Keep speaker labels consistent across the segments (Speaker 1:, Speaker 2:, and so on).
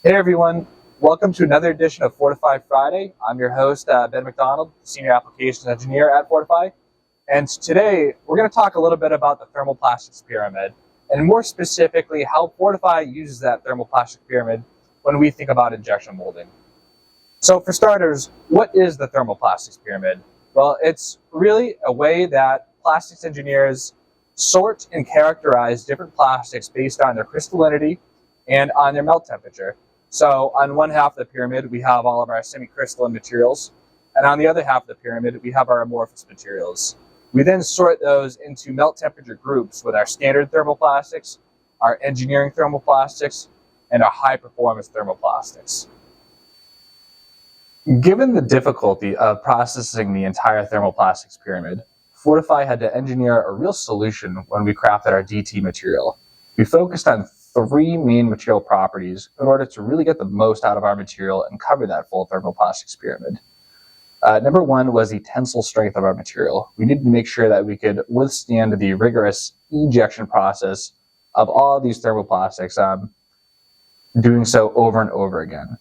Speaker 1: Hey everyone, welcome to another edition of Fortify Friday. I'm your host, Ben McDonald, Senior Applications Engineer at Fortify. And today we're going to talk a little bit about the thermoplastics pyramid, and more specifically how Fortify uses that thermoplastic pyramid when we think about injection molding. So for starters, what is the thermoplastics pyramid? Well, it's really a way that plastics engineers sort and characterize different plastics based on their crystallinity and on their melt temperature. So on one half of the pyramid, we have all of our semi-crystalline materials, and on the other half of the pyramid, we have our amorphous materials. We then sort those into melt temperature groups with our standard thermoplastics, our engineering thermoplastics, and our high-performance thermoplastics. Given the difficulty of processing the entire thermoplastics pyramid, Fortify had to engineer a real solution when we crafted our DT material. We focused on three main material properties in order to really get the most out of our material and cover that full thermoplastics pyramid. Number one was the tensile strength of our material. We needed to make sure that we could withstand the rigorous ejection process of all of these thermoplastics, doing so over and over again.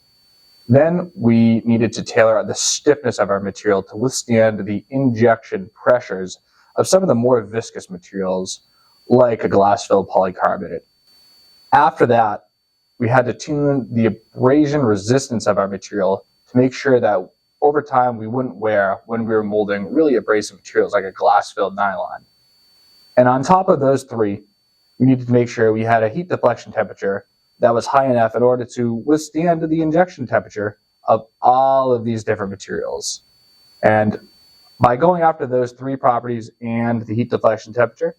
Speaker 1: Then we needed to tailor the stiffness of our material to withstand the injection pressures of some of the more viscous materials, like a glass-filled polycarbonate. After that, we had to tune the abrasion resistance of our material to make sure that over time we wouldn't wear when we were molding really abrasive materials like a glass-filled nylon. And on top of those three, we needed to make sure we had a heat deflection temperature that was high enough in order to withstand the injection temperature of all of these different materials. And by going after those three properties and the heat deflection temperature,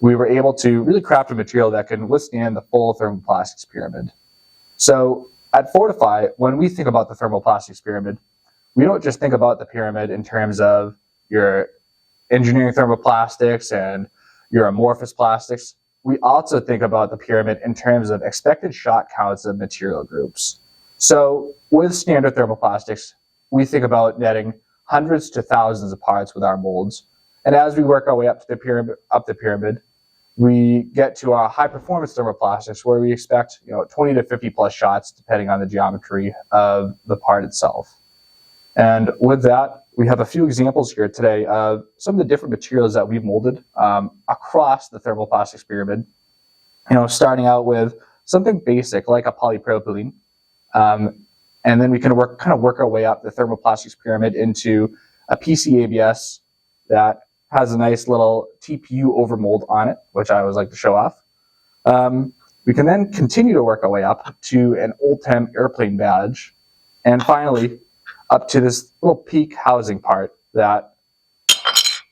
Speaker 1: we were able to really craft a material that can withstand the full thermoplastics pyramid. So at Fortify, when we think about the thermoplastics pyramid, we don't just think about the pyramid in terms of your engineering thermoplastics and your amorphous plastics. We also think about the pyramid in terms of expected shot counts of material groups. So with standard thermoplastics, we think about netting hundreds to thousands of parts with our molds. And as we work our way up the pyramid, we get to our high performance thermoplastics where we expect 20 to 50 plus shots depending on the geometry of the part itself. And with that, we have a few examples here today of some of the different materials that we've molded across the thermoplastics pyramid. Starting out with something basic like a polypropylene, and then we can work our way up the thermoplastics pyramid into a PCABS that has a nice little TPU overmold on it, which I always like to show off. We can then continue to work our way up to an Oldtem airplane badge, and finally up to this little peak housing part that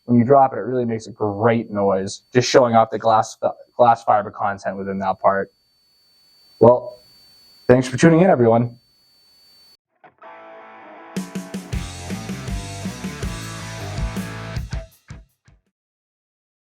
Speaker 1: when you drop it, it really makes a great noise, just showing off the glass fiber content within that part. Well, thanks for tuning in, everyone.